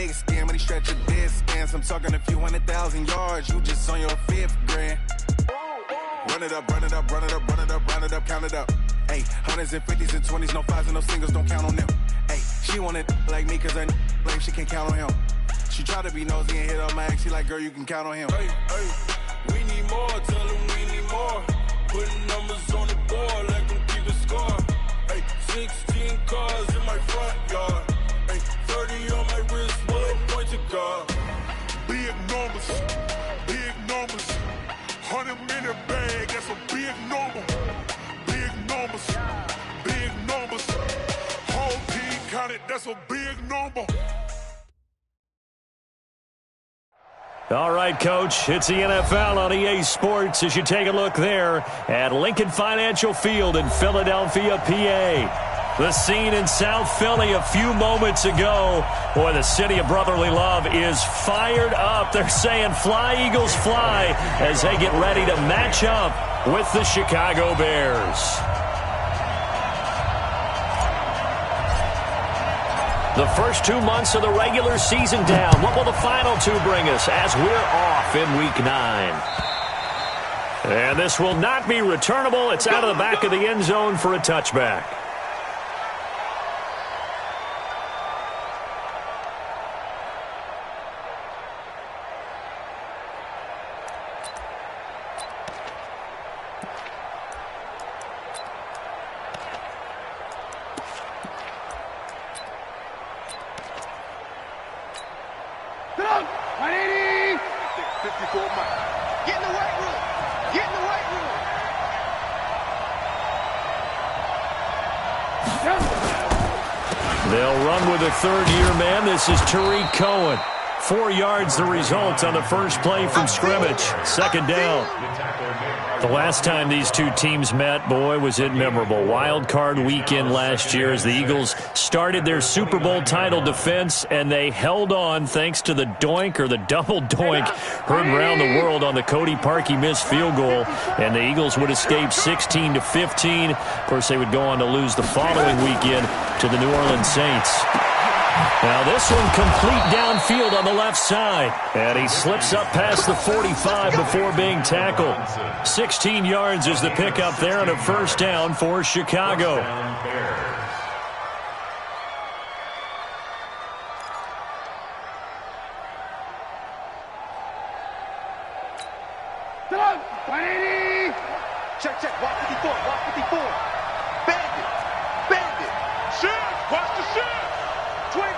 leg skin, but he stretch your dead skins. I'm talking a few 100,000 yards, you just on your 5th grand. Run it up, run it up, run it up, run it up, round it up, count it up. Ayy, hundreds and 50s and 20s, no 5s and no singles, don't count on them. Ayy, she want it like me, cause her like she can't count on him. She try to be nosy and hit on my ex, she like, girl, you can count on him. Hey, hey, we need more, tell them we need more. Putting numbers on the board, like them keep a score. Hey, 16 cars in my front yard. Hey, 30 on my wrist, what a point to God. Big numbers, 100 minute bag, that's a big number. Big numbers, whole team counted, that's a big number. All right, Coach, it's the NFL on EA Sports as you take a look there at Lincoln Financial Field in Philadelphia, PA. The scene in South Philly a few moments ago. Boy, the city of brotherly love is fired up. They're saying fly, Eagles, fly as they get ready to match up with the Chicago Bears. The first 2 months of the regular season down. What will the final 2 bring us as we're off in Week 9? And this will not be returnable. It's out of the back of the end zone for a touchback. They'll run with a third-year man. This is Tariq Cohen. 4 yards the result on the first play from scrimmage. Second down. The last time these two teams met, boy, was it memorable. Wild card weekend last year as the Eagles started their Super Bowl title defense, and they held on thanks to the doink or the double doink heard around the world on the Cody Parkey missed field goal, and the Eagles would escape 16-15. Of course, they would go on to lose the following weekend to the New Orleans Saints. Now this one complete downfield on the left side. And he slips up past the 45 before being tackled. 16 yards is the pickup there on a first down for Chicago. Check, check, walk 54, walk 54. Bandit, shift, watch the shift. 25,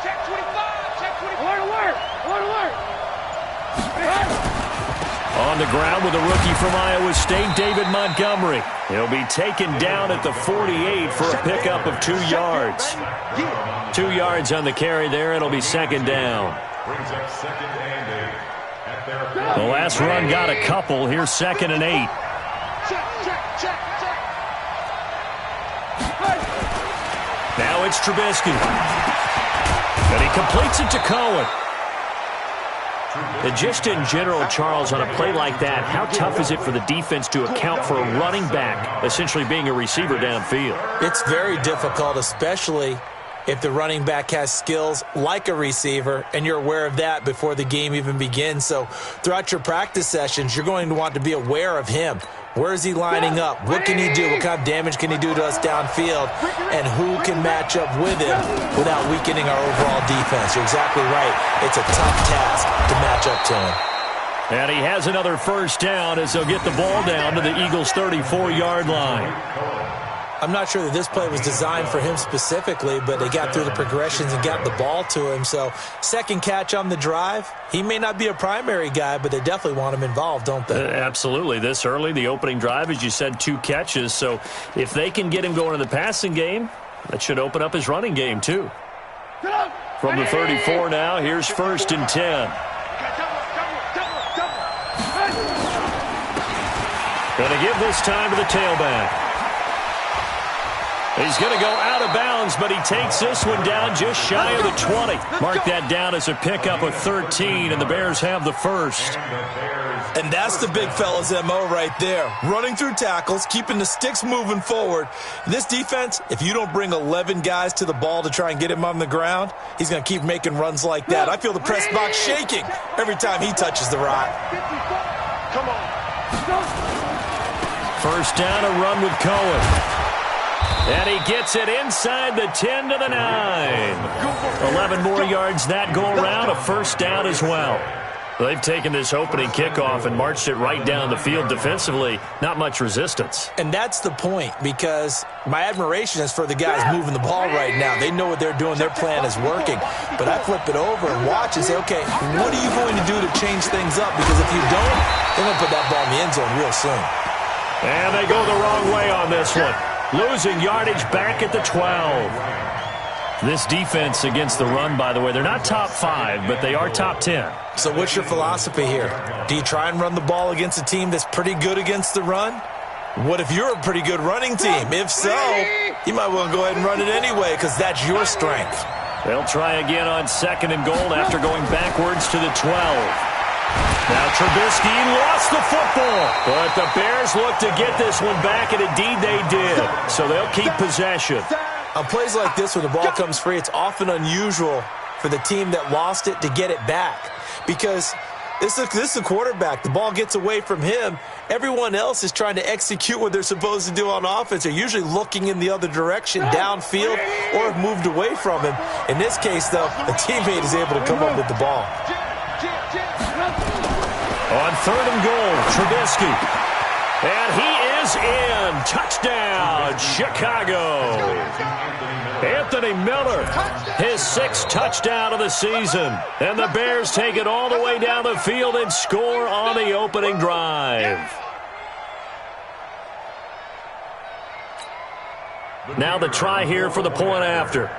check 25, check 25. Alert. On the ground with a rookie from Iowa State, David Montgomery. He'll be taken down at the 48 for a pickup of 2 yards. 2 yards on the carry there. It'll be second down. The last run got a couple. Here's 2nd and 8. Check. Now it's Trubisky. And he completes it to Cohen. And just in general, Charles, on a play like that, how tough is it for the defense to account for a running back essentially being a receiver downfield? It's very difficult, especially if the running back has skills like a receiver, and you're aware of that before the game even begins. So throughout your practice sessions, you're going to want to be aware of him. Where is he lining up? What can he do? What kind of damage can he do to us downfield? And who can match up with him without weakening our overall defense? You're exactly right. It's a tough task to match up to him. And he has another first down as they'll get the ball down to the Eagles' 34-yard line. I'm not sure that this play was designed for him specifically, but they got through the progressions and got the ball to him. So second catch on the drive. He may not be a primary guy, but they definitely want him involved, don't they? Absolutely. This early, the opening drive, as you said, 2 catches. So if they can get him going in the passing game, that should open up his running game too. From the 34 now, here's 1st and 10. Going to give this time to the tailback. He's going to go out of bounds, but he takes this one down just shy of the 20. Mark that down as a pickup of 13, and the Bears have the first. And that's the big fella's MO right there. Running through tackles, keeping the sticks moving forward. This defense, if you don't bring 11 guys to the ball to try and get him on the ground, he's going to keep making runs like that. I feel the press box shaking every time he touches the rock. Come on. First down, a run with Cohen. And he gets it inside the 10 to the 9. 11 more yards that go around, a first down as well. They've taken this opening kickoff and marched it right down the field defensively. Not much resistance. And that's the point, because my admiration is for the guys moving the ball right now. They know what they're doing. Their plan is working. But I flip it over and watch and say, okay, what are you going to do to change things up? Because if you don't, they're going to put that ball in the end zone real soon. And they go the wrong way on this one. Losing yardage back at the 12. This defense against the run, by the way, they're not top 5, but they are top 10. So what's your philosophy here? Do you try and run the ball against a team that's pretty good against the run? What if you're a pretty good running team? If so, you might want to go ahead and run it anyway, because that's your strength. They'll try again on 2nd and goal after going backwards to the 12. Now Trubisky lost the football, but the Bears look to get this one back, and indeed they did. So they'll keep possession. On plays like this, when the ball comes free, it's often unusual for the team that lost it to get it back, because this is the quarterback. The ball gets away from him. Everyone else is trying to execute what they're supposed to do on offense. They're usually looking in the other direction, downfield, or have moved away from him. In this case, though, a teammate is able to come up with the ball. On 3rd and goal, Trubisky. And he is in. Touchdown, Chicago. Anthony Miller, his 6th touchdown of the season. And the Bears take it all the way down the field and score on the opening drive. Now the try here for the point after.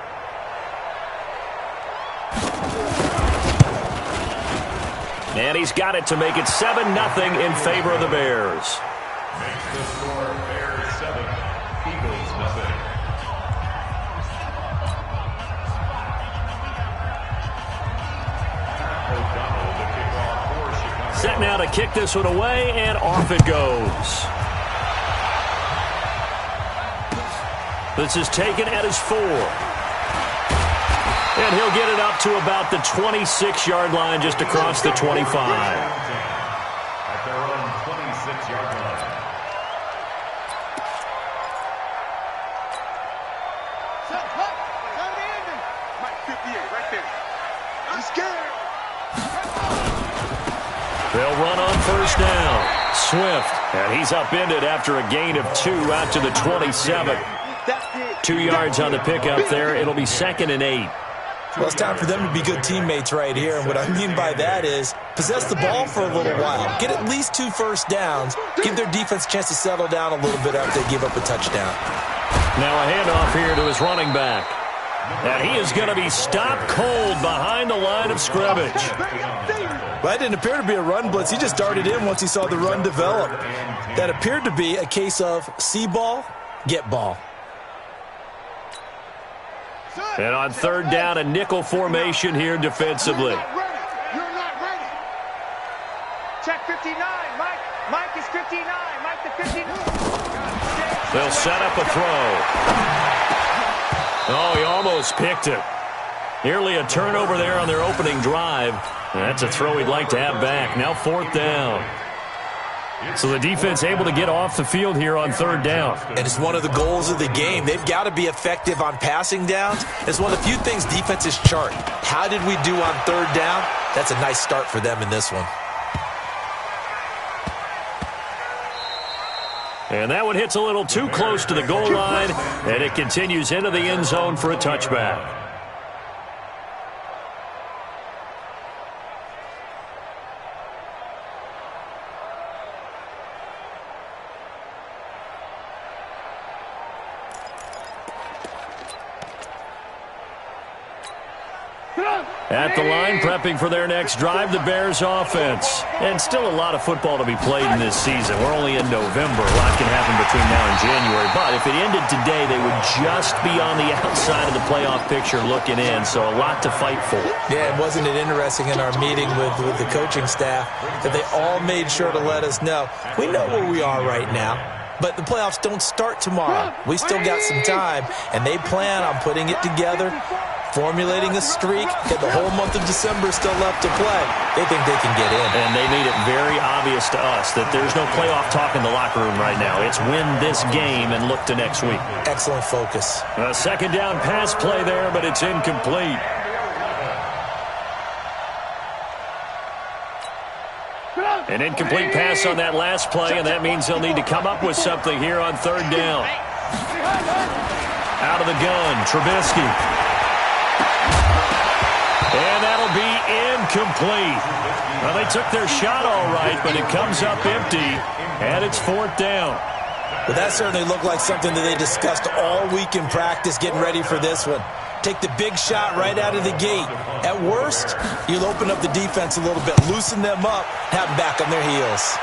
And he's got it to make it 7-0 in favor of the Bears. Makes the score Bears 7, Eagles nothing. O'Donnell to kick off for Chicago. Set now to kick this one away, and off it goes. This is taken at his 4. And he'll get it up to about the 26-yard line, just across the 25. At their own 26-yard line. Mike 58 right there. I'm scared. They'll run on first down. Swift, and he's upended after a gain of 2 out to the 27. 2 yards on the pickup there. It'll be 2nd and 8. Well, it's time for them to be good teammates right here. And what I mean by that is possess the ball for a little while. Get at least 2 first downs. Give their defense a chance to settle down a little bit after they give up a touchdown. Now a handoff here to his running back. And he is going to be stopped cold behind the line of scrimmage. Well, that didn't appear to be a run blitz. He just darted in once he saw the run develop. That appeared to be a case of see ball, get ball. And on 3rd down, a nickel formation here defensively. You're not ready. Check 59. Mike is 59. Mike the 59. They'll set up a throw. Oh, he almost picked it. Nearly a turnover there on their opening drive. That's a throw he'd like to have back. Now 4th down. So the defense able to get off the field here on 3rd down. And it's one of the goals of the game. They've got to be effective on passing downs. It's one of the few things defenses chart. How did we do on 3rd down? That's a nice start for them in this one. And that one hits a little too close to the goal line, and it continues into the end zone for a touchback. At the line, prepping for their next drive, the Bears offense. And still a lot of football to be played in this season. We're only in November. A lot can happen between now and January. But if it ended today, they would just be on the outside of the playoff picture looking in. So a lot to fight for. Yeah, wasn't it interesting in our meeting with the coaching staff that they all made sure to let us know, we know where we are right now. But the playoffs don't start tomorrow. We still got some time, and they plan on putting it together, formulating a streak, and the whole month of December is still left to play. They think they can get in. And they made it very obvious to us that there's no playoff talk in the locker room right now. It's win this game and look to next week. Excellent focus. A second down pass play there, but it's incomplete. An incomplete pass on that last play, and that means they'll need to come up with something here on third down. Out of the gun, Trubisky. And that'll be incomplete. Well, they took their shot all right, but it comes up empty, and it's fourth down. Well, that certainly looked like something that they discussed all week in practice getting ready for this one. Take the big shot right out of the gate. At worst, you'll open up the defense a little bit, loosen them up, have them back on their heels.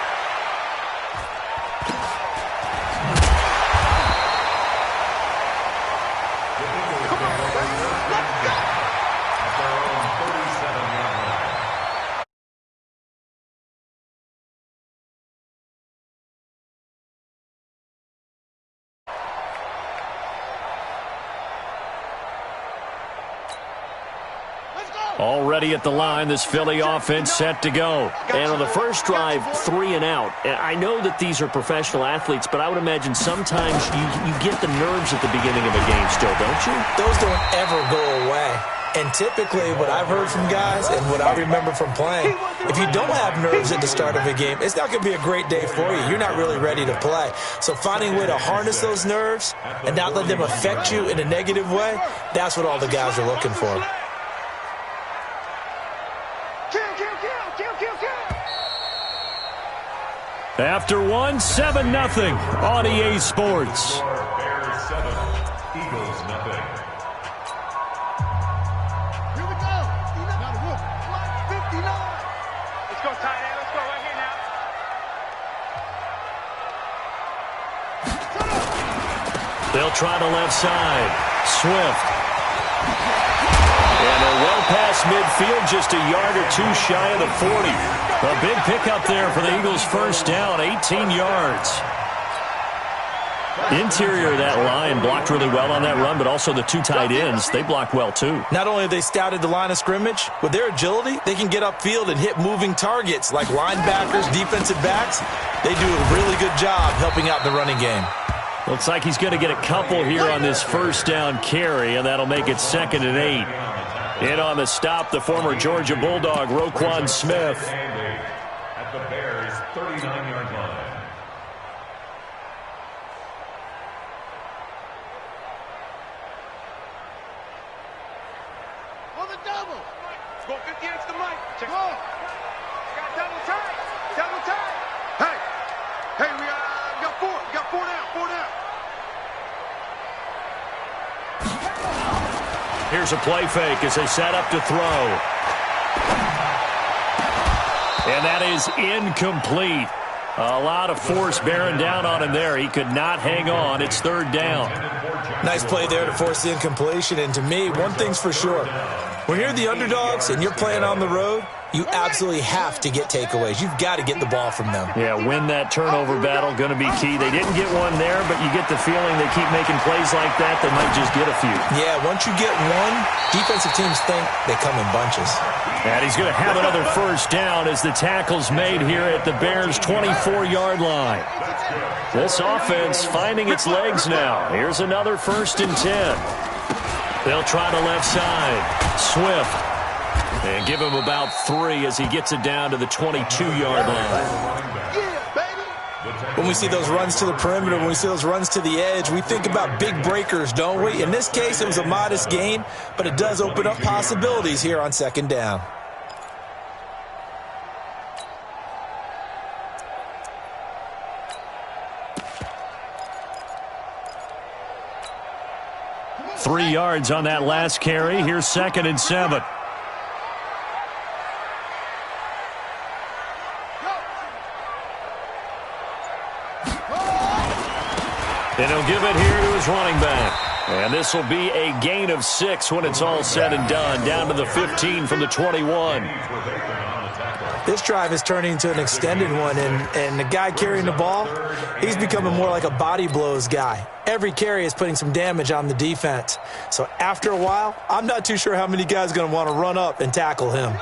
Already at the line, this Philly offense set to go. And on the first drive, 3 and out. I know that these are professional athletes, but I would imagine sometimes you get the nerves at the beginning of a game still, don't you? Those don't ever go away. And typically what I've heard from guys and what I remember from playing, if you don't have nerves at the start of a game, it's not going to be a great day for you. You're not really ready to play. So finding a way to harness those nerves and not let them affect you in a negative way, that's what all the guys are looking for. After one, 7-0 on EA Sports. Bears 7, Eagles 0. Here we go. Now the roof. 59. Let's go, tight end. Let's go right here now. They'll try the left side. Swift. And they're well past midfield, just a yard or two shy of the 40. A big pickup there for the Eagles' first down, 18 yards. Interior of that line blocked really well on that run, but also the two tight ends, they blocked well too. Not only have they scouted the line of scrimmage, with their agility, they can get upfield and hit moving targets like linebackers, defensive backs. They do a really good job helping out the running game. Looks like he's going to get a couple here on this first down carry, and that'll make it 2nd and 8. In on the stop, the former Georgia Bulldog, Roquan Smith. At the Bears' 39-yard line. On the double. Let's go 50 extra Mike. Check it out. Got double tight. Double tight. Hey, we got 4. We got 4 down. 4 down. Here's a play fake as they set up to throw. And that is incomplete. A lot of force bearing down on him there. He could not hang on. It's 3rd down. Nice play there to force the incompletion. And to me, one thing's for sure. When you're the underdogs and you're playing on the road, you absolutely have to get takeaways. You've got to get the ball from them. Yeah, win that turnover battle, going to be key. They didn't get one there, but you get the feeling they keep making plays like that, they might just get a few. Yeah, once you get one, defensive teams think they come in bunches. And he's going to have another first down as the tackle's made here at the Bears' 24-yard line. This offense finding its legs now. Here's another 1st and 10. They'll try the left side. Swift. And give him about 3 as he gets it down to the 22-yard line. When we see those runs to the perimeter, when we see those runs to the edge, we think about big breakers, don't we? In this case, it was a modest gain, but it does open up possibilities here on 2nd down. Three yards on that last carry. Here's 2nd and 7. And he'll give it here to his running back. And this will be a gain of 6 when it's all said and done, down to the 15 from the 21. This drive is turning into an extended one, and the guy carrying the ball, he's becoming more like a body blows guy. Every carry is putting some damage on the defense. So after a while, I'm not too sure how many guys are going to want to run up and tackle him.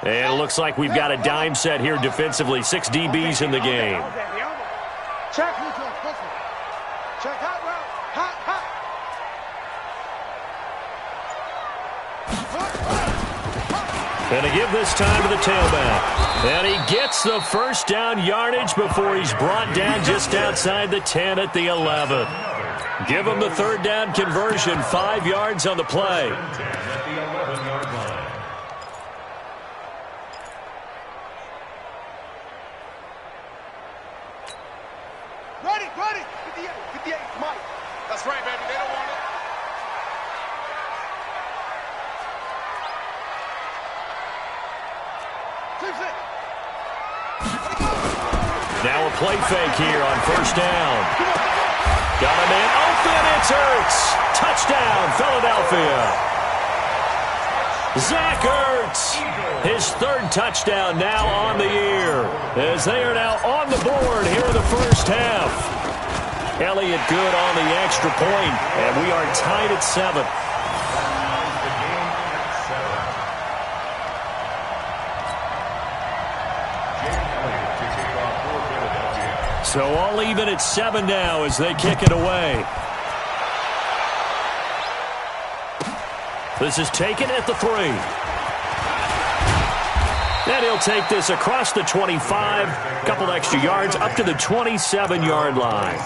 And it looks like we've got a dime set here defensively. 6 DBs in the game. Check. Check hot route. Hot. And to give this time to the tailback. And he gets the first down yardage before he's brought down just outside the 10 at the 11. Give him the third down conversion, 5 yards on the play. Ready. 58, Mike. That's right, baby. They don't want it. Now a play fake here on first down. Got a man open. It's Ertz. Touchdown, Philadelphia. Zach Ertz, his 3rd touchdown now on the year, as they are now on the board here in the first half. Elliott good on the extra point, and we are tied at 7. So all even at 7 now as they kick it away. This is taken at the 3. And he'll take this across the 25, couple extra yards up to the 27-yard line.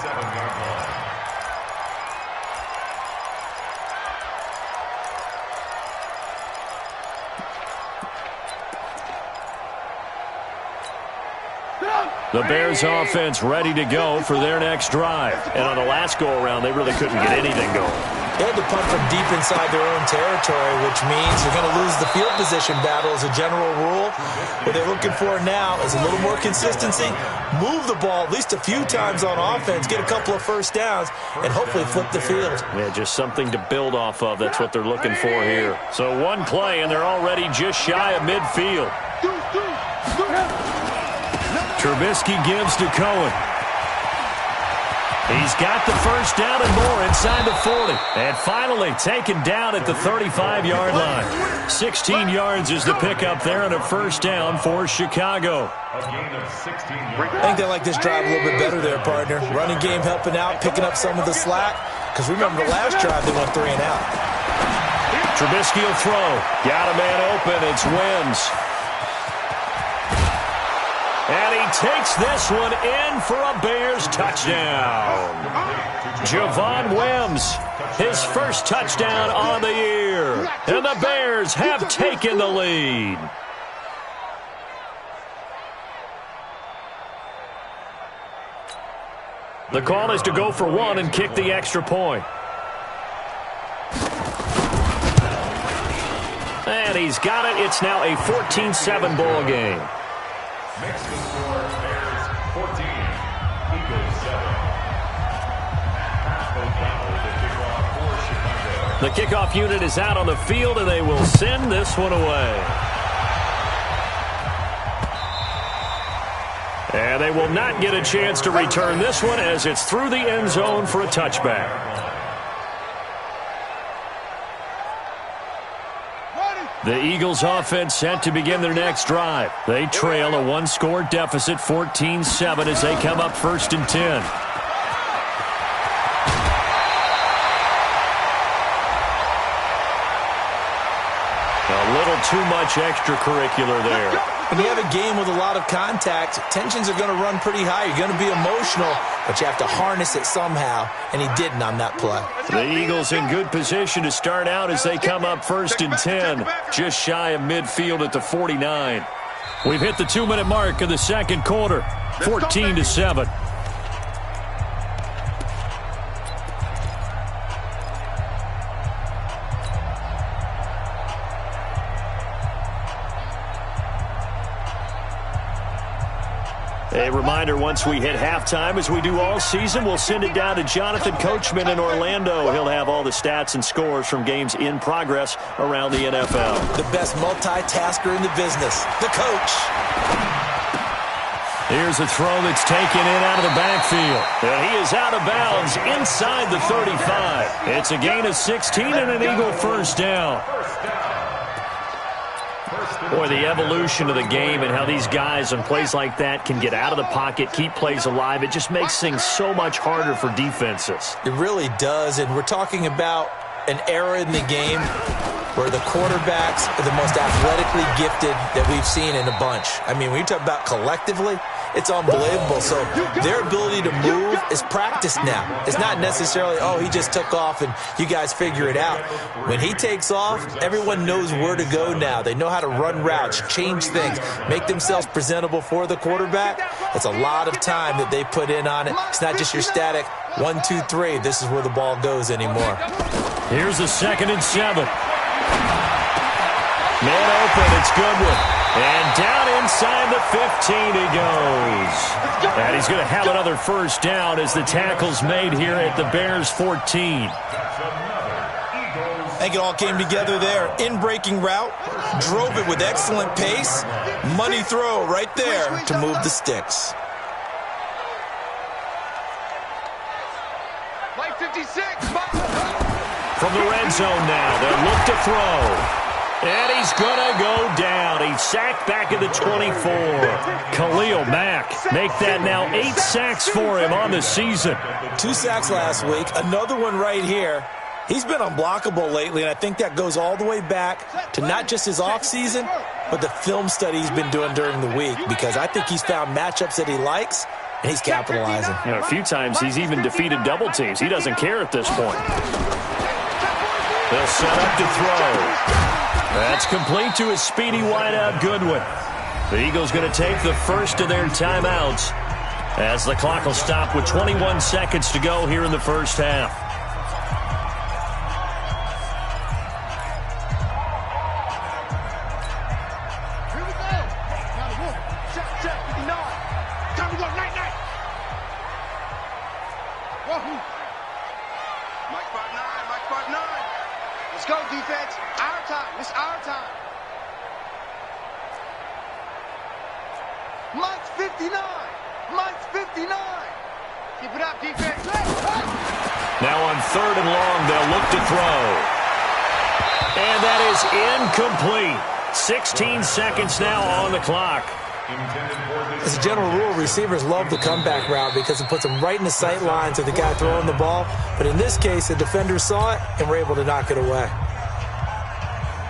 The Bears offense ready to go for their next drive. And on the last go-around, they really couldn't get anything going. They had to punt from deep inside their own territory, which means they're going to lose the field position battle as a general rule. What they're looking for now is a little more consistency, move the ball at least a few times on offense, get a couple of first downs, and hopefully flip the field. Yeah, just something to build off of. That's what they're looking for here. So one play, and they're already just shy of midfield. Trubisky gives to Cohen. He's got the first down and more inside the 40. And finally taken down at the 35-yard line. 16 yards is the pickup there and a first down for Chicago. I think they like this drive a little bit better there, partner. Running game helping out, picking up some of the slack. Because remember the last drive they went 3 and out. Trubisky will throw. Got a man open. It's Wims. And he takes this one in for a Bears touchdown. Javon Wims, his first touchdown on the year. And the Bears have taken the lead. The call is to go for 1 and kick the extra point. And he's got it. It's now a 14-7 ball game. Makes the score Bears 14, Eagles 7. The kickoff unit is out on the field, and they will send this one away. And they will not get a chance to return this one as it's through the end zone for a touchback. The Eagles offense set to begin their next drive. They trail a 1-score deficit, 14-7, as they come up 1st and 10. A little too much extracurricular there. When you have a game with a lot of contact, tensions are going to run pretty high. You're going to be emotional, but you have to harness it somehow, and he didn't on that play. The Eagles in good position to start out as they come up 1st and 10, just shy of midfield at the 49. We've hit the 2-minute mark of the second quarter, 14-7. A reminder, once we hit halftime, as we do all season, we'll send it down to Jonathan Coachman in Orlando. He'll have all the stats and scores from games in progress around the NFL. The best multitasker in the business, the coach. Here's a throw that's taken in out of the backfield. And he is out of bounds inside the 35. It's a gain of 16 and an Eagle first down. Boy, the evolution of the game and how these guys on plays like that can get out of the pocket, keep plays alive, it just makes things so much harder for defenses. It really does, and we're talking about an era in the game where the quarterbacks are the most athletically gifted that we've seen in a bunch. I mean, when you talk about collectively, it's unbelievable. So their ability to move is practiced now. It's not necessarily, oh, he just took off and you guys figure it out. When he takes off, everyone knows where to go now. They know how to run routes, change things, make themselves presentable for the quarterback. It's a lot of time that they put in on it. It's not just your static 1, 2, 3. This is where the ball goes anymore. Here's the 2nd and 7. Man open, it's Goodwin. And down inside the 15 he goes. And he's going to have another first down as the tackle's made here at the Bears 14. I think it all came together there. In-breaking route, drove it with excellent pace. Money throw right there to move the sticks. Play 56. From the red zone now, they'll look to throw. And he's going to go down. He's sacked back at the 24. Khalil Mack make that now 8 sacks for him on the season. 2 sacks last week, another one right here. He's been unblockable lately, and I think that goes all the way back to not just his offseason, but the film study he's been doing during the week, because I think he's found matchups that he likes, and he's capitalizing. You know, a few times he's even defeated double teams. He doesn't care at this point. They'll set up to throw. That's complete to his speedy wideout, Goodwin. The Eagles going to take the first of their timeouts as the clock will stop with 21 seconds to go here in the first half. Here we go. Check, 59. Time to go, night. Whoa. Mike 5'9". Let's go, defense. Our time. It's our time. Mike's 59. Keep it up, defense. Now on 3rd and long, they'll look to throw. And that is incomplete. 16 seconds now on the clock. As a general rule, receivers love the comeback route because it puts them right in the sight lines of the guy throwing the ball. But in this case, the defender saw it and were able to knock it away.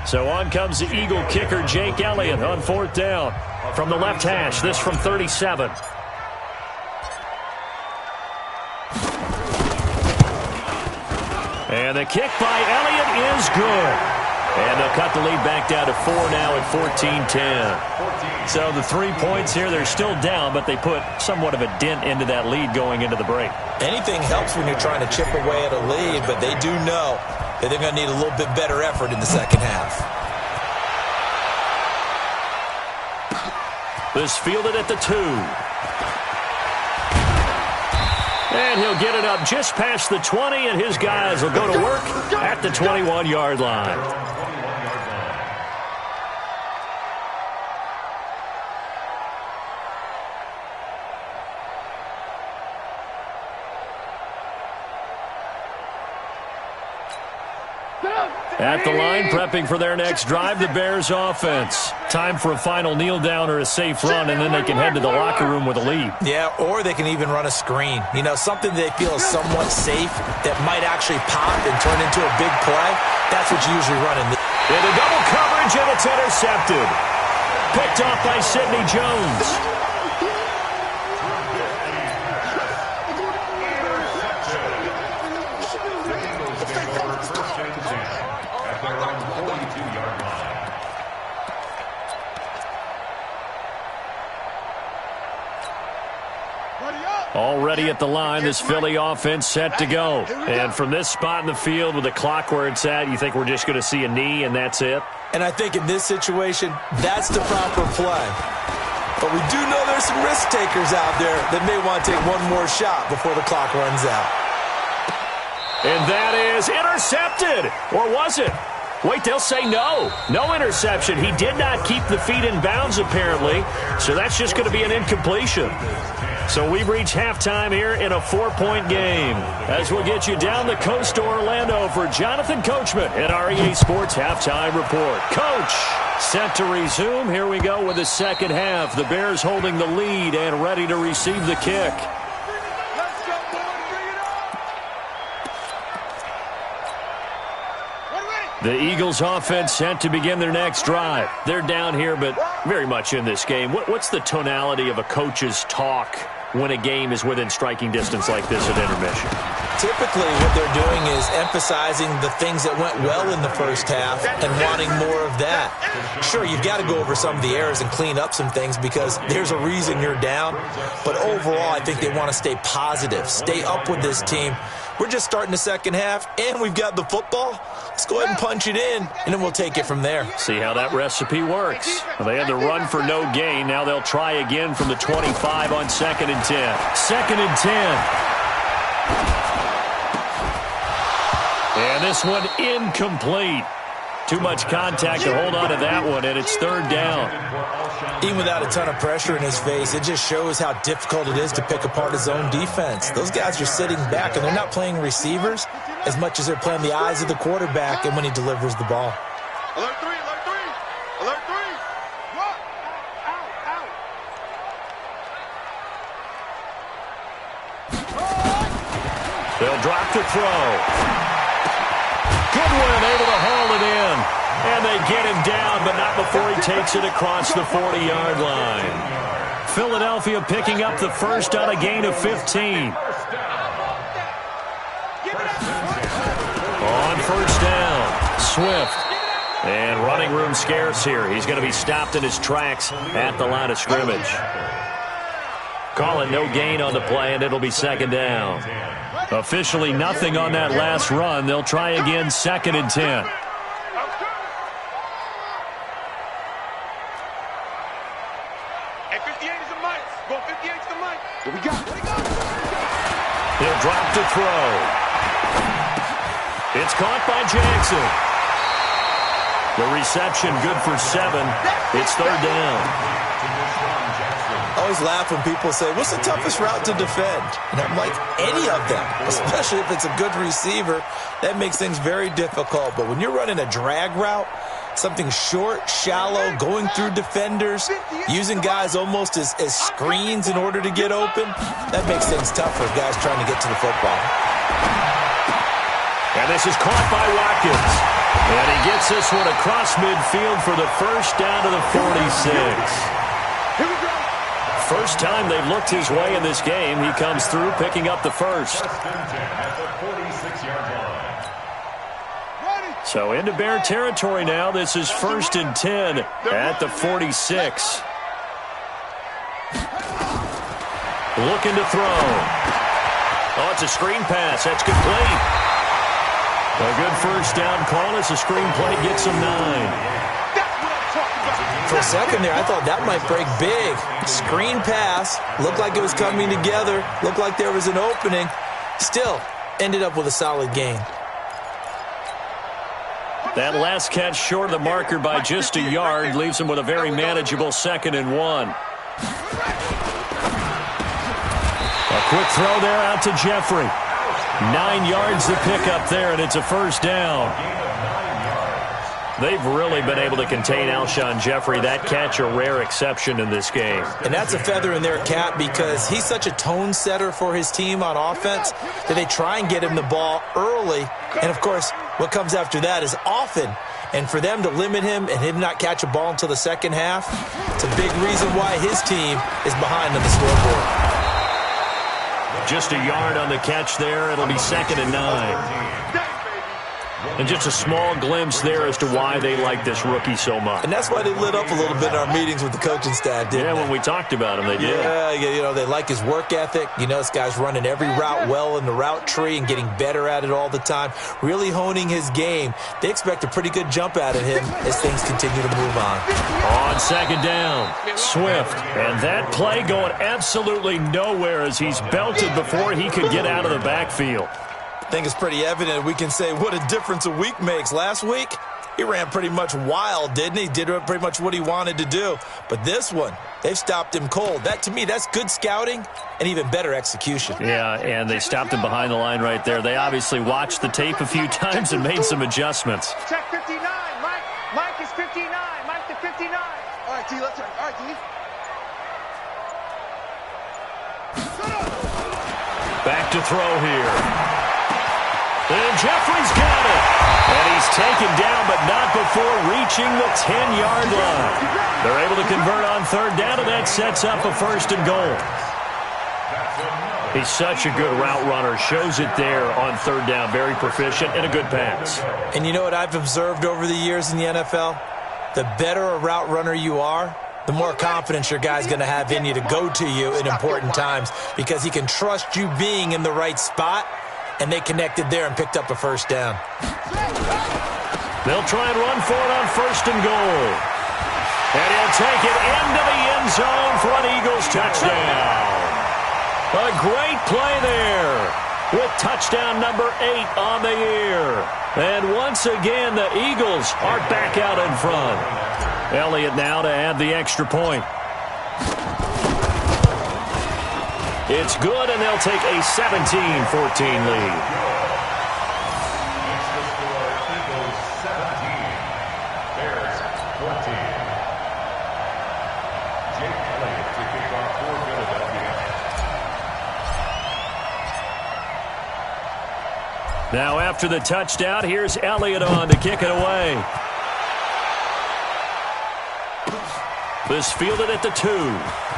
So on comes the Eagle kicker, Jake Elliott, on 4th down. From the left hash, this from 37. And the kick by Elliott is good. And they'll cut the lead back down to 4 now at 14-10. So the 3 points here, they're still down, but they put somewhat of a dent into that lead going into the break. Anything helps when you're trying to chip away at a lead, but they do know that they're going to need a little bit better effort in the second half. This fielded at the 2. And he'll get it up just past the 20, and his guys will go to work at the 21-yard line. At the line, prepping for their next drive, the Bears offense. Time for a final kneel down or a safe run, and then they can head to the locker room with a lead. Yeah, or they can even run a screen. You know, something they feel is somewhat safe that might actually pop and turn into a big play. That's what you usually run in. Into double coverage, and it's intercepted. Picked off by Sidney Jones. Already at the line, this Philly offense set to go. And from this spot in the field with the clock where it's at, you think we're just going to see a knee and that's it? And I think in this situation, that's the proper play. But we do know there's some risk takers out there that may want to take one more shot before the clock runs out. And that is intercepted. Or was it? Wait, they'll say no. No interception. He did not keep the feet in bounds, apparently. So that's just going to be an incompletion. So we've reached halftime here in a 4-point game. As we'll get you down the coast to Orlando for Jonathan Coachman at our EA Sports Halftime Report. Coach, set to resume. Here we go with the second half. The Bears holding the lead and ready to receive the kick. The Eagles offense set to begin their next drive. They're down here, but very much in this game. What's the tonality of a coach's talk when a game is within striking distance like this at intermission? Typically, what they're doing is emphasizing the things that went well in the first half and wanting more of that. Sure, you've got to go over some of the errors and clean up some things because there's a reason you're down. But overall, I think they want to stay positive, stay up with this team. We're just starting the second half, and we've got the football. Let's go ahead and punch it in, and then we'll take it from there. See how that recipe works. Well, they had the run for no gain. Now they'll try again from the 25 on 2nd and 10. 2nd and 10. And this one incomplete. Too much contact to hold on to that one, and it's 3rd down. Even without a ton of pressure in his face, it just shows how difficult it is to pick apart his own defense. Those guys are sitting back, and they're not playing receivers as much as they're playing the eyes of the quarterback and when he delivers the ball. Alert 3, alert 3, alert 3. What? Out. They'll drop the throw. Goodwin able to haul it in. And they get him down, but not before he takes it across the 40-yard line. Philadelphia picking up the first on a gain of 15. On 1st down, Swift. And running room scarce here. He's going to be stopped in his tracks at the line of scrimmage. Call it no gain on the play, and it'll be 2nd down. Officially nothing on that last run. They'll try again 2nd and 10. He'll drop to throw. It's caught by Jackson. The reception good for 7. It's 3rd down. I always laugh when people say, what's the toughest route to defend? And I'm like, any of them, especially if it's a good receiver. That makes things very difficult. But when you're running a drag route, something short, shallow, going through defenders, using guys almost as screens in order to get open, that makes things tough for guys trying to get to the football. And this is caught by Watkins. And he gets this one across midfield for the first down to the 46. First time they've looked his way in this game. He comes through picking up the first. So into Bear territory now. This is 1st and 10 at the 46. Looking to throw. Oh, it's a screen pass. That's complete. A good first down call as the screen play gets him 9. For a second there, I thought that might break big. Screen pass. Looked like it was coming together. Looked like there was an opening. Still ended up with a solid gain. That last catch short of the marker by just a yard leaves him with a very manageable 2nd and 1. A quick throw there out to Jeffrey. 9 yards to pick up there, and it's a first down. They've really been able to contain Alshon Jeffrey. That catch a rare exception in this game. And that's a feather in their cap because he's such a tone setter for his team on offense that they try and get him the ball early. And, of course, what comes after that is often. And for them to limit him and him not catch a ball until the second half, it's a big reason why his team is behind on the scoreboard. Just a yard on the catch there. It'll be 2nd and 9. And just a small glimpse there as to why they like this rookie so much. And that's why they lit up a little bit in our meetings with the coaching staff, didn't they? Yeah, when we talked about him, they did. Yeah, you know, they like his work ethic. You know, this guy's running every route well in the route tree and getting better at it all the time, really honing his game. They expect a pretty good jump out of him as things continue to move on. On second down, Swift. And that play going absolutely nowhere as he's belted before he could get out of the backfield. I think it's pretty evident. We can say what a difference a week makes. Last week, he ran pretty much wild, didn't he? Did pretty much what he wanted to do. But this one, they've stopped him cold. That, to me, that's good scouting and even better execution. Yeah, and they stopped him behind the line right there. They obviously watched the tape a few times and made some adjustments. Check 59. Mike is 59. Mike to 59. All right, T, let's turn. All right, T. Back to throw here. And Jeffrey's got it. And he's taken down, but not before reaching the 10-yard line. They're able to convert on third down, and that sets up a 1st and goal. He's such a good route runner. Shows it there on third down. Very proficient and a good pass. And you know what I've observed over the years in the NFL? The better a route runner you are, the more confidence your guy's going to have in you to go to you in important times because he can trust you being in the right spot. And they connected there and picked up a 1st down. They'll try and run for it on 1st and goal. And he'll take it into the end zone for an Eagles touchdown. A great play there with touchdown number 8 on the year. And once again, the Eagles are back out in front. Elliott now to add the extra point. It's good, and they'll take a 17-14 lead. Makes the score Eagles 17, Bears 14. Jake Elliott to kick off for Philadelphia. Now after the touchdown, here's Elliott on to kick it away. This fielded at the 2.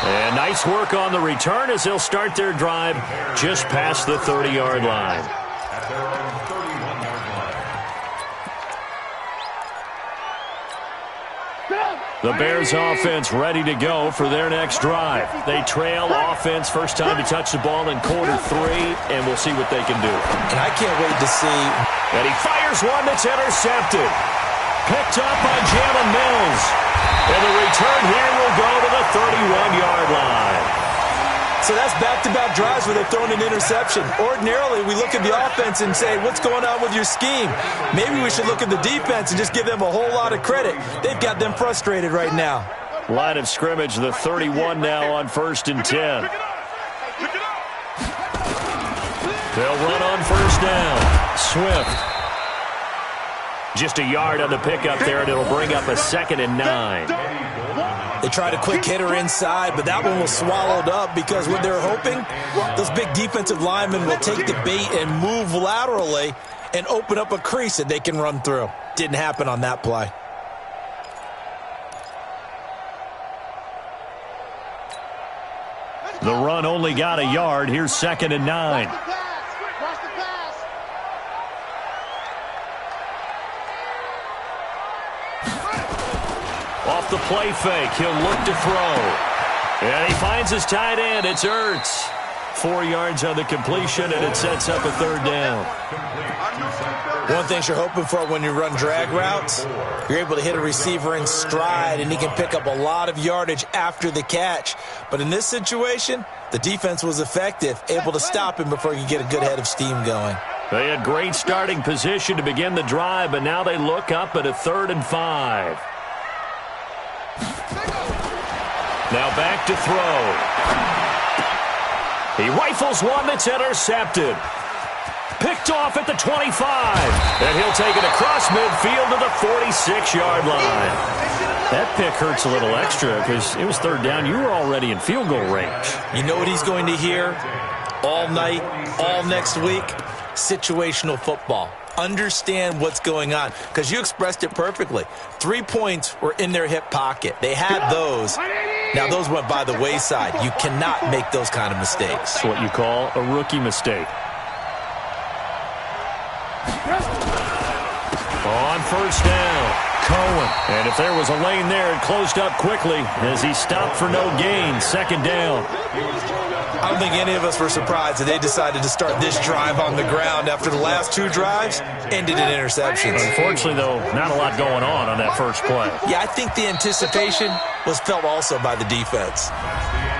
And nice work on the return as they'll start their drive just past the 30-yard line. At their own 31-yard line. The Bears offense ready to go for their next drive. They trail offense, first time to touch the ball in quarter 3, and we'll see what they can do. And I can't wait to see. And he fires one that's intercepted. Picked up by Jalen Mills. And the return here will go to the 31-yard line. So that's back-to-back drives where they've thrown an interception. Ordinarily, we look at the offense and say, what's going on with your scheme? Maybe we should look at the defense and just give them a whole lot of credit. They've got them frustrated right now. Line of scrimmage, the 31 now on 1st and 10. They'll run on 1st down. Swift. Just a yard on the pickup there, and it'll bring up a 2nd and 9. They tried a quick hitter inside, but that one was swallowed up because what they're hoping, those big defensive linemen will take the bait and move laterally and open up a crease that they can run through. Didn't happen on that play. The run only got a yard. Here's 2nd and 9. Off the play fake, he'll look to throw. And he finds his tight end. It's Ertz. 4 yards on the completion, and it sets up a 3rd down. One thing you're hoping for when you run drag routes, you're able to hit a receiver in stride, and he can pick up a lot of yardage after the catch. But in this situation, the defense was effective, able to stop him before you get a good head of steam going. They had great starting position to begin the drive, but now they look up at a 3rd and 5. Now back to throw. He rifles one that's intercepted. Picked off at the 25. And he'll take it across midfield to the 46-yard line. That pick hurts a little extra because it was 3rd down. You were already in field goal range. You know what he's going to hear all night, all next week? Situational football. Understand what's going on, because you expressed it perfectly. 3 points were in their hip pocket. They had those. Now, those went by the wayside. You cannot make those kind of mistakes. It's what you call a rookie mistake. On first down, Cohen. And if there was a lane there, it closed up quickly as he stopped for no gain. Second down. I don't think any of us were surprised that they decided to start this drive on the ground after the last two drives ended in interceptions. Unfortunately, though, not a lot going on that first play. Yeah, I think the anticipation was felt also by the defense.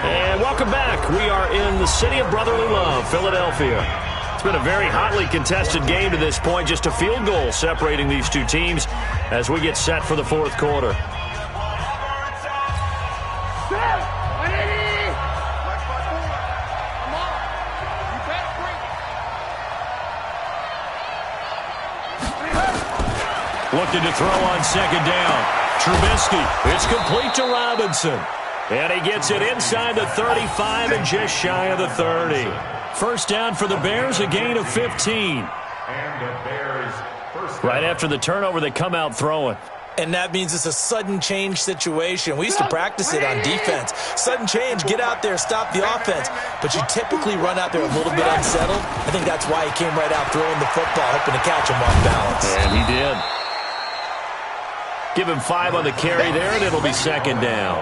And welcome back. We are in the city of brotherly love, Philadelphia. It's been a very hotly contested game to this point. Just a field goal separating these two teams as we get set for the fourth quarter. Looking to throw on second down. Trubisky. It's complete to Robinson. And he gets it inside the 35 and just shy of the 30. First down for the Bears, a gain of 15. And the Bears first right after the turnover, they come out throwing. And that means it's a sudden change situation. We used to practice it on defense. Sudden change, get out there, stop the offense. But you typically run out there a little bit unsettled. I think that's why he came right out throwing the football, hoping to catch him off balance. And he did. Give him 5 on the carry there, and it'll be second down.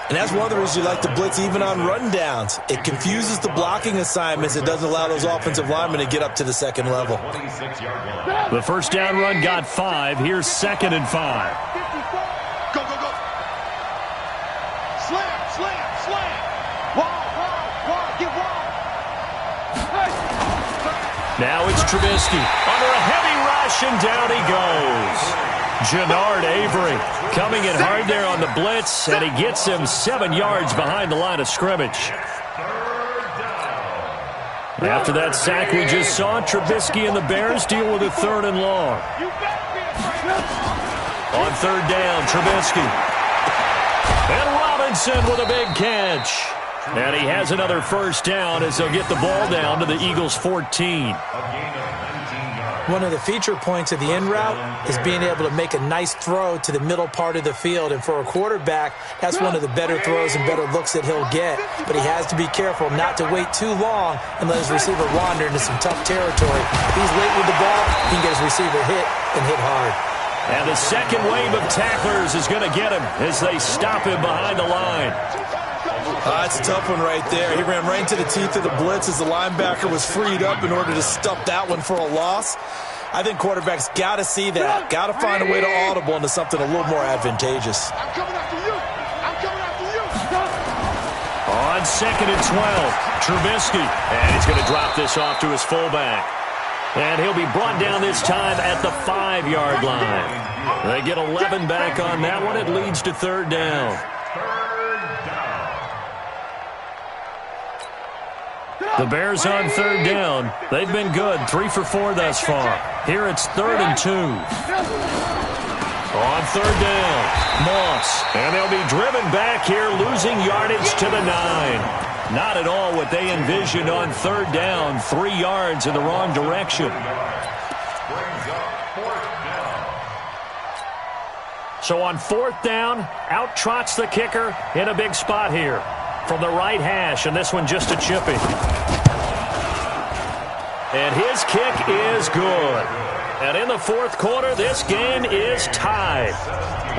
And that's one of the reasons you like to blitz even on rundowns. It confuses the blocking assignments. It doesn't allow those offensive linemen to get up to the second level. The first down run got 5. Here's second and 5. Go, go, go. Slam, slam, slam. Wall, get wall. Hey. Now it's Trubisky under a heavy rush, and down he goes. Jannard Avery coming in hard there on the blitz, and he gets him 7 yards behind the line of scrimmage. After that sack we just saw, Trubisky and the Bears deal with a 3rd and long. On third down, Trubisky. And Robinson with a big catch. And he has another first down as they'll get the ball down to the Eagles' 14. One of the feature points of the in route is being able to make a nice throw to the middle part of the field. And for a quarterback, that's one of the better throws and better looks that he'll get. But he has to be careful not to wait too long and let his receiver wander into some tough territory. If he's late with the ball, he can get his receiver hit and hit hard. And the second wave of tacklers is going to get him as they stop him behind the line. That's a tough one right there. He ran right into the teeth of the blitz as the linebacker was freed up in order to stuff that one for a loss. I think quarterbacks got to see that. Got to find a way to audible into something a little more advantageous. I'm coming after you. I'm coming after you. On second and 12, Trubisky. And he's going to drop this off to his fullback. And he'll be brought down this time at the 5-yard line. They get 11 back on that one. It leads to third down. The Bears on third down. They've been good, 3 for 4 thus far. Here it's 3rd and 2. On third down, Moss. And they'll be driven back here, losing yardage to the 9. Not at all what they envisioned on third down. 3 yards in the wrong direction. So on fourth down, out trots the kicker in a big spot here. From the right hash, and this one just a chippy. And his kick is good. And in the fourth quarter, this game is tied.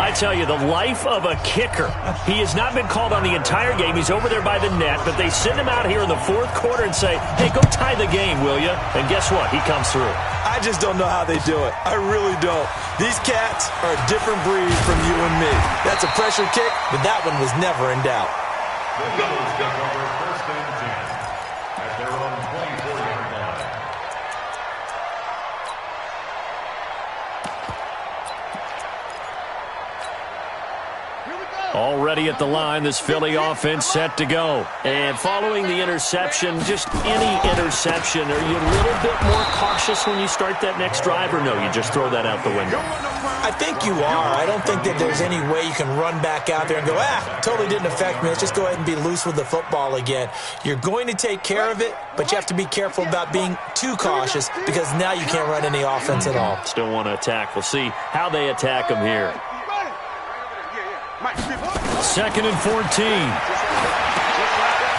I tell you, the life of a kicker. He has not been called on the entire game. He's over there by the net, but they send him out here in the fourth quarter and say, hey, go tie the game, will you? And guess what? He comes through. I just don't know how they do it. I really don't. These cats are a different breed from you and me. That's a pressure kick, but that one was never in doubt. The Eagles take over first and 10 at their own 24-yard line. Already at the line, this Philly offense set to go. And following the interception, just any interception, are you a little bit more cautious when you start that next drive, or no, you just throw that out the window? I think you are. I don't think that there's any way you can run back out there and go, totally didn't affect me. Let's just go ahead and be loose with the football again. You're going to take care of it, but you have to be careful about being too cautious because now you can't run any offense at all. Still want to attack. We'll see how they attack them here. Second and 14.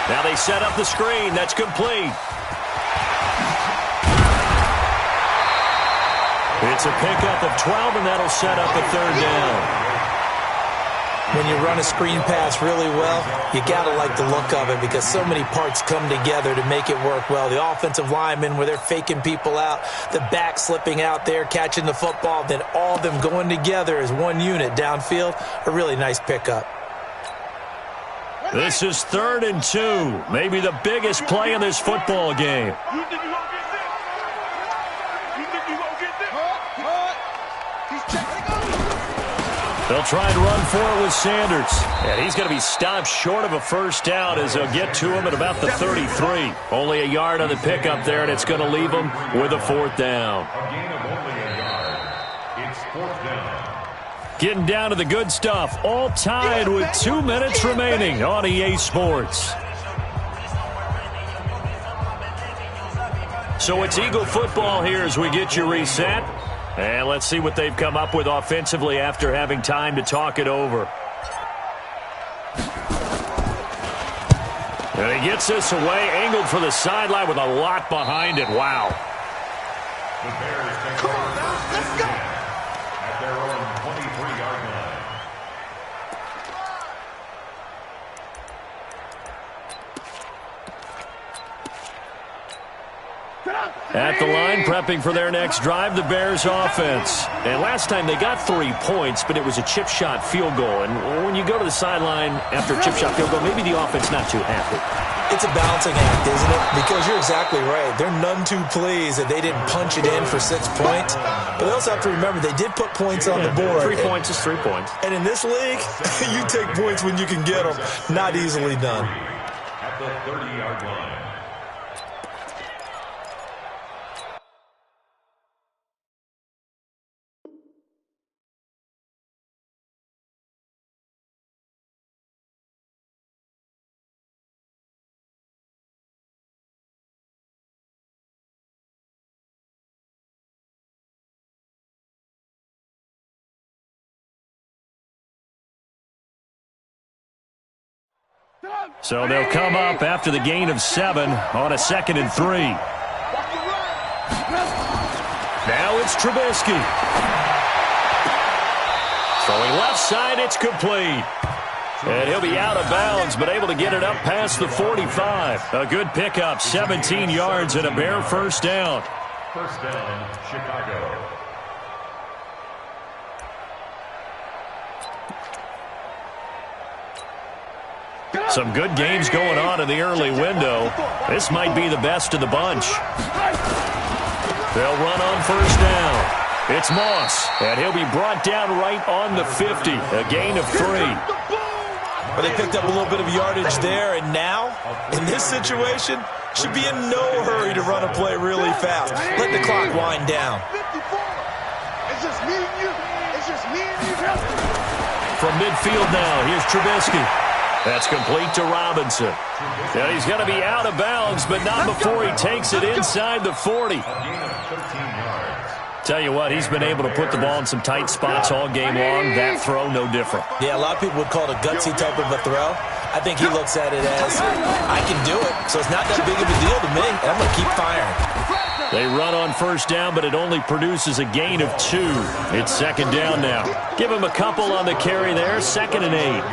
Now they set up the screen. That's complete. It's a pickup of 12, and that'll set up a third down. When you run a screen pass really well, you got to like the look of it because so many parts come together to make it work well. The offensive linemen, where they're faking people out, the back slipping out there, catching the football, then all of them going together as one unit downfield. A really nice pickup. This is 3rd and 2, maybe the biggest play in this football game. You think you gonna get this? You think you gonna get this? He's checking. They'll try and run for it with Sanders. And he's going to be stopped short of a first down as they'll get to him at about the 33. Only a yard on the pickup there, and it's going to leave him with a 4th down. A gain of only a yard. It's 4th down. Getting down to the good stuff. All tied with 2 minutes remaining on EA Sports. So it's Eagle football here as we get you reset. And let's see what they've come up with offensively after having time to talk it over. And he gets this away, angled for the sideline with a lot behind it. Wow. The Bears take over first and 10 at their own 23-yard line. At the line, prepping for their next drive, the Bears offense. And last time they got 3 points, but it was a chip shot field goal. And when you go to the sideline after a chip shot field goal, maybe the offense not too happy. It's a balancing act, isn't it? Because you're exactly right. They're none too pleased that they didn't punch it in for 6 points. But they also have to remember they did put points on the board. 3 points is 3 points. And in this league, you take points when you can get them. Not easily done. At the 30-yard line. So they'll come up after the gain of 7 on a 2nd and 3. Now it's Trubisky. Throwing left side, it's complete. And he'll be out of bounds, but able to get it up past the 45. A good pickup, 17 yards and a Bear first down. First down, Chicago. Some good games going on in the early window. This might be the best of the bunch. They'll run on first down. It's Moss, and he'll be brought down right on the 50. A gain of 3. But they picked up a little bit of yardage there, and now, in this situation, should be in no hurry to run a play really fast. Let the clock wind down. It's just me and you. It's just me and you. From midfield now, here's Trubisky. That's complete to Robinson. And he's going to be out of bounds, but not before he takes it inside the 40. Tell you what, he's been able to put the ball in some tight spots all game long. That throw, no different. Yeah, a lot of people would call it a gutsy type of a throw. I think he looks at it as, I can do it, so it's not that big of a deal to me, and I'm going to keep firing. They run on first down, but it only produces a gain of 2. It's 2nd down now. Give him a couple on the carry there, 2nd and 8.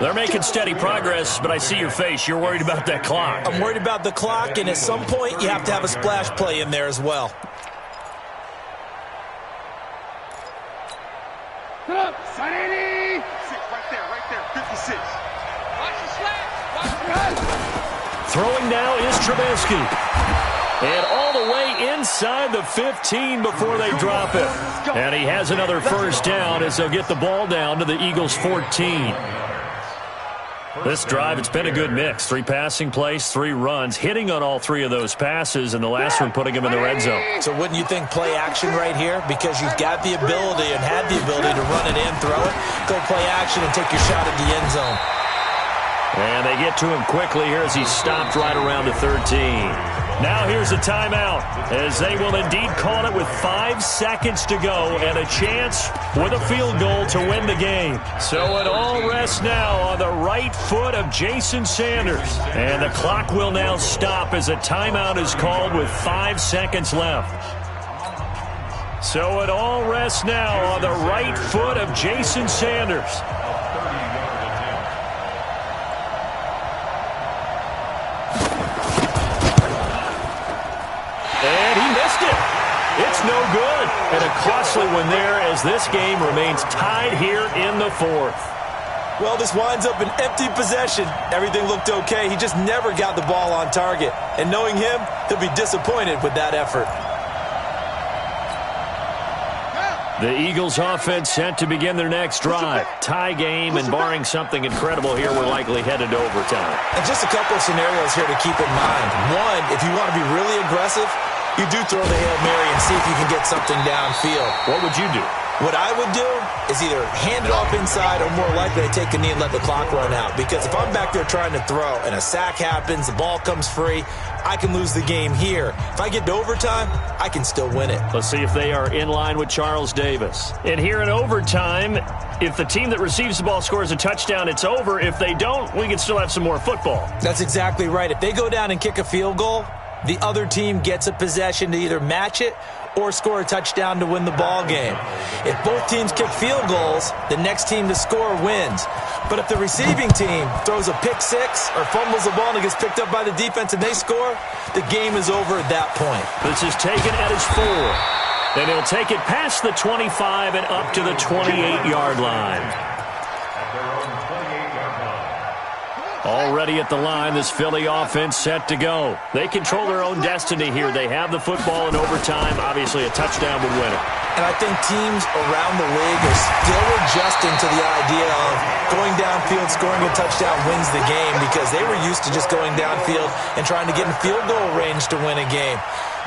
They're making steady progress, but I see your face. You're worried about that clock. I'm worried about the clock, and at some point, you have to have a splash play in there as well. Sonny! 6 right there, 56. Watch the slant. Throwing now is Trubisky. And all the way inside the 15 before they drop it. And he has another first down as they'll get the ball down to the Eagles' 14. This drive, it's been a good mix. 3 passing plays, 3 runs, hitting on all 3 of those passes, and the last one putting him in the red zone. So wouldn't you think play action right here? Because you've got the ability and had the ability to run it in, throw it, go play action, and take your shot at the end zone. And they get to him quickly here as he's stopped right around the 13. Now here's a timeout as they will indeed call it with 5 seconds to go and a chance with a field goal to win the game. So it all rests now on the right foot of Jason Sanders. And the clock will now stop as a timeout is called with 5 seconds left. So it all rests now on the right foot of Jason Sanders. And he missed it. It's no good. And a costly one there as this game remains tied here in the fourth. Well, this winds up an empty possession. Everything looked okay. He just never got the ball on target. And knowing him, he'll be disappointed with that effort. The Eagles offense set to begin their next drive. Tie game, and barring something incredible here, we're likely headed to overtime. And just a couple of scenarios here to keep in mind. One, if you want to be really aggressive, you do throw the Hail Mary and see if you can get something downfield. What would you do? What I would do is either hand it off inside or more likely to take a knee and let the clock run out. Because if I'm back there trying to throw and a sack happens, the ball comes free, I can lose the game here. If I get to overtime, I can still win it. Let's see if they are in line with Charles Davis. And here in overtime, if the team that receives the ball scores a touchdown, it's over. If they don't, we can still have some more football. That's exactly right. If they go down and kick a field goal, the other team gets a possession to either match it or score a touchdown to win the ball game. If both teams kick field goals, the next team to score wins. But if the receiving team throws a pick six or fumbles the ball and it gets picked up by the defense and they score, the game is over at that point. This is taken at his 4. Then he'll take it past the 25 and up to the 28-yard line. Already at the line, this Philly offense set to go. They control their own destiny here. They have the football in overtime. Obviously, a touchdown would win it. And I think teams around the league are still adjusting to the idea of going downfield, scoring a touchdown wins the game, because they were used to just going downfield and trying to get in field goal range to win a game.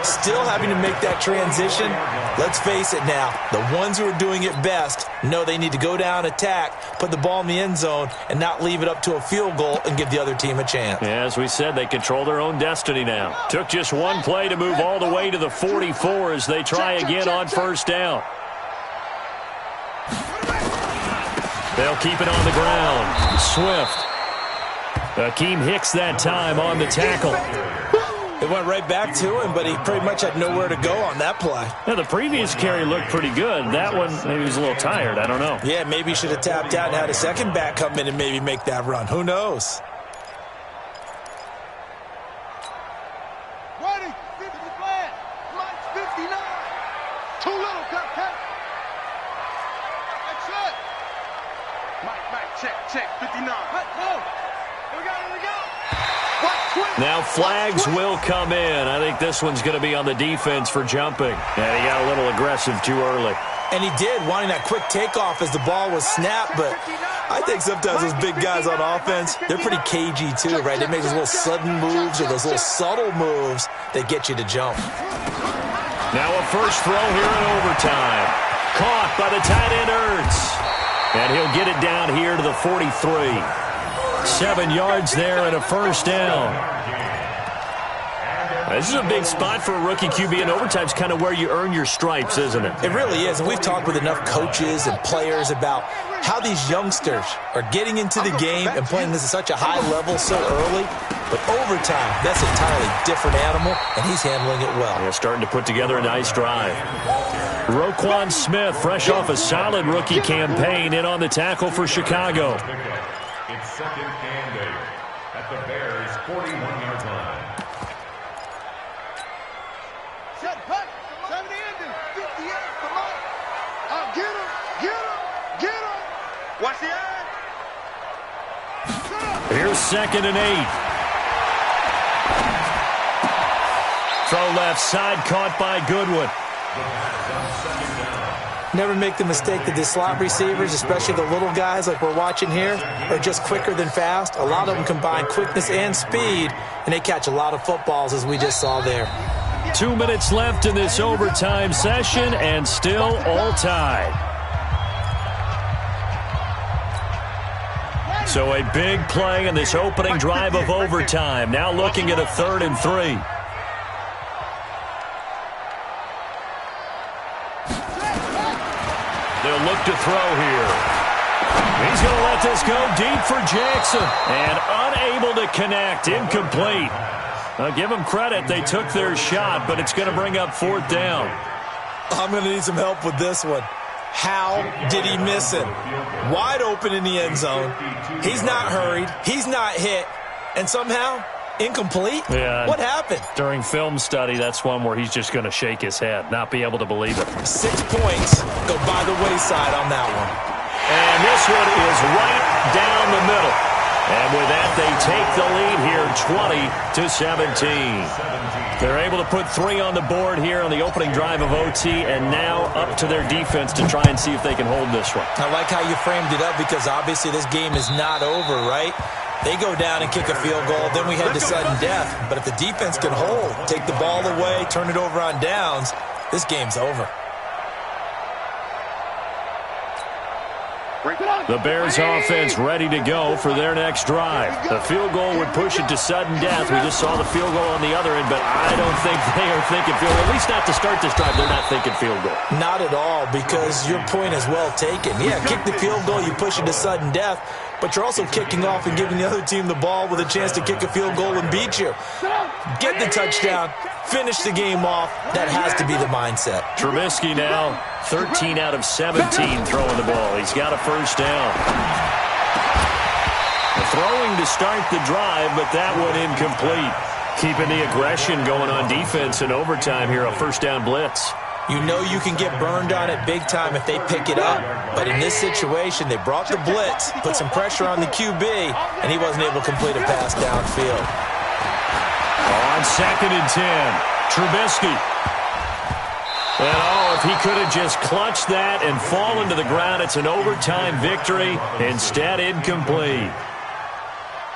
Still having to make that transition. Let's face it now, the ones who are doing it best know they need to go down, attack, put the ball in the end zone, and not leave it up to a field goal and give the other team a chance. Yeah, as we said, they control their own destiny now. Took just one play to move all the way to the 44 as they try again on first down. They'll keep it on the ground. Swift. Akeem Hicks that time on the tackle. It went right back to him, but he pretty much had nowhere to go on that play. Now, the previous carry looked pretty good. That one, maybe he was a little tired. I don't know. Yeah, maybe he should have tapped out and had a second back come in and maybe make that run. Who knows? Ready, 50 flat. Mike's 59. Too little, cut. That's it. Mike, check, 59. Let's go. We go. Now flags will come in. I think this one's going to be on the defense for jumping. And he got a little aggressive too early. And he did, wanting that quick takeoff as the ball was snapped. But I think sometimes those big guys on offense, they're pretty cagey too, right? They make those little sudden moves or those little subtle moves that get you to jump. Now a first throw here in overtime. Caught by the tight end Ertz. And he'll get it down here to the 43. 7 yards there and a first down. This is a big spot for a rookie QB, and overtime's kind of where you earn your stripes, isn't it? It really is, and we've talked with enough coaches and players about how these youngsters are getting into the game and playing this at such a high level so early. But overtime, that's an entirely different animal, and he's handling it well. Yeah, starting to put together a nice drive. Roquan Smith, fresh off a solid rookie campaign, in on the tackle for Chicago. It's second and 8 at the Bears' 41-yard line. Set punt. 70 ending. 58 for Mike. Get him. Watch the eye. Here's second and 8. Throw left side, caught by Goodwin. Never make the mistake that the slot receivers, especially the little guys like we're watching here, are just quicker than fast. A lot of them combine quickness and speed, and they catch a lot of footballs, as we just saw there. 2 minutes left in this overtime session, and still all tied. So a big play in this opening drive of overtime. Now looking at a 3rd and 3. They'll look to throw here. He's going to let this go deep for Jackson. And unable to connect. Incomplete. I'll give them credit. They took their shot, but it's going to bring up 4th down. I'm going to need some help with this one. How did he miss it? Wide open in the end zone. He's not hurried. He's not hit. And somehow, incomplete? Yeah. What happened? During film study, that's one where he's just going to shake his head, not be able to believe it. 6 points go by the wayside on that one. And this one is right down the middle. And with that, they take the lead here 20-17. They're able to put 3 on the board here on the opening drive of OT, and now up to their defense to try and see if they can hold this one. I like how you framed it up because obviously this game is not over, right? They go down and kick a field goal, then we head to sudden death. But if the defense can hold, take the ball away, turn it over on downs, this game's over. The Bears offense ready to go for their next drive. The field goal would push it to sudden death. We just saw the field goal on the other end, but I don't think they are thinking field goal. At least not to start this drive. They're not thinking field goal. Not at all, because your point is well taken. Yeah, kick the field goal, you push it to sudden death, but you're also kicking off and giving the other team the ball with a chance to kick a field goal and beat you. Get the touchdown, finish the game off. That has to be the mindset. Trubisky now 13 out of 17 throwing the ball. He's got a first down. Throwing to start the drive, but that one incomplete. Keeping the aggression going on defense in overtime here, a first down blitz. You know you can get burned on it big time if they pick it up. But in this situation, they brought the blitz, put some pressure on the QB, and he wasn't able to complete a pass downfield. On 2nd and 10, Trubisky. And if he could have just clutched that and fallen to the ground, it's an overtime victory. Instead, incomplete.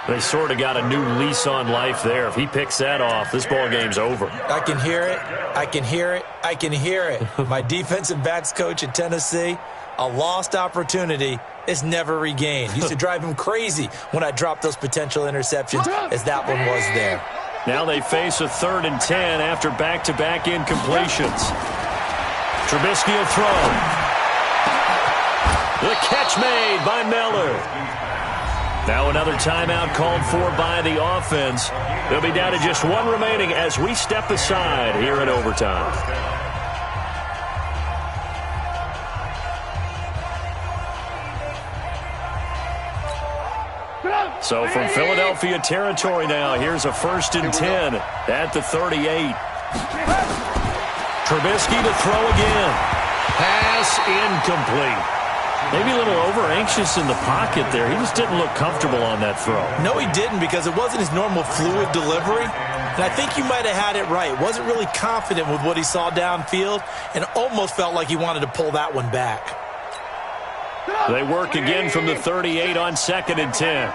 They sort of got a new lease on life there. If he picks that off, this ball game's over. I can hear it. I can hear it. I can hear it. My defensive backs coach at Tennessee, a lost opportunity is never regained. Used to drive him crazy when I dropped those potential interceptions, as that one was there. Now they face a 3rd and 10 after back-to-back incompletions. Trubisky will throw. The catch made by Miller. Now another timeout called for by the offense. They'll be down to just 1 remaining as we step aside here in overtime. So from Philadelphia territory now, here's a 1st and 10 at the 38. Trubisky to throw again. Pass incomplete. Maybe a little over-anxious in the pocket there. He just didn't look comfortable on that throw. No, he didn't, because it wasn't his normal fluid delivery. And I think you might have had it right. Wasn't really confident with what he saw downfield and almost felt like he wanted to pull that one back. They work again from the 38 on 2nd and 10.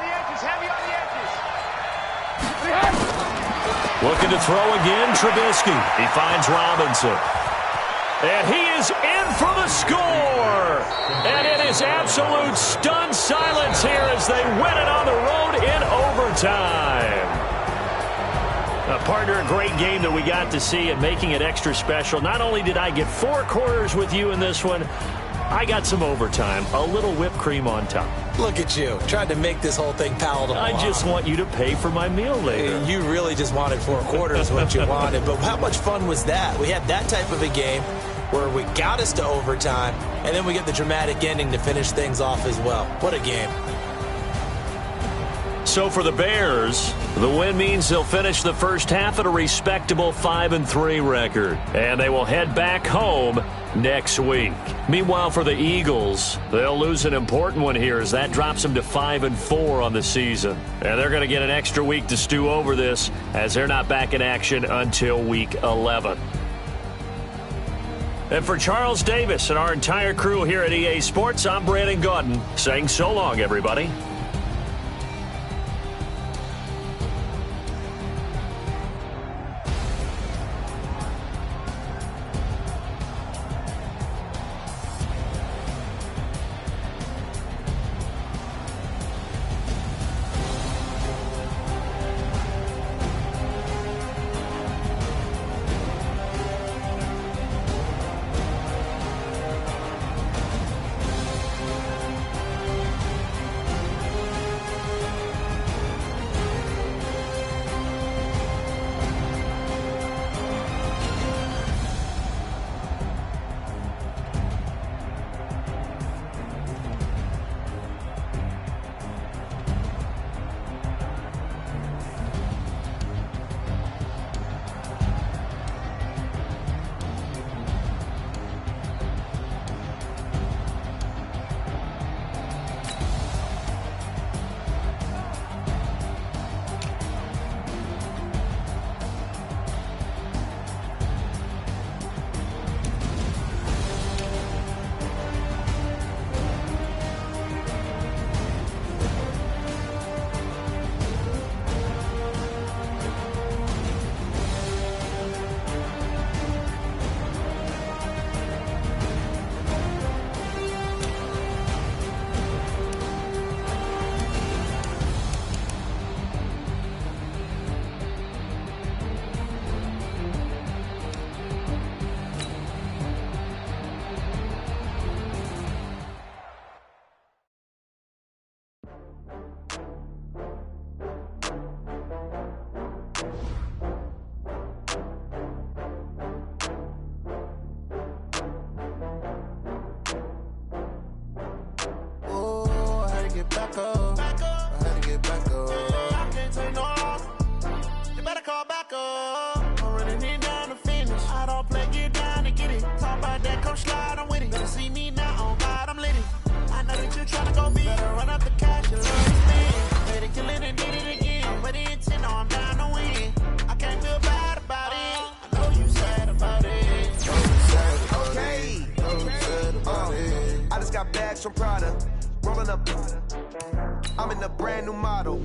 Looking to throw again, Trubisky. He finds Robinson. And he is in for the score. And it is absolute stunned silence here as they win it on the road in overtime. Partner, a great game that we got to see and making it extra special. Not only did I get 4 quarters with you in this one, I got some overtime, a little whipped cream on top. Look at you, trying to make this whole thing palatable. I just want you to pay for my meal later. You really just wanted 4 quarters what you wanted, but how much fun was that? We had that type of a game where we got us to overtime, and then we get the dramatic ending to finish things off as well. What a game. So for the Bears, the win means they'll finish the first half at a respectable 5-3 record, and they will head back home next week. Meanwhile, for the Eagles, they'll lose an important one here as that drops them to 5-4 on the season. And they're going to get an extra week to stew over this as they're not back in action until week 11. And for Charles Davis and our entire crew here at EA Sports, I'm Brandon Gaudin saying so long, everybody. slide, I'm with it. Better see me now, oh God, I'm lit it. I know that you're trying to go big. Better run up the cash, you love to spend. Better kill it and did it again. But the intent, no, I'm down to win. I can't feel bad about it. I know you sad about it. Okay. I just got bags from Prada. Rolling up. I'm in a brand new model.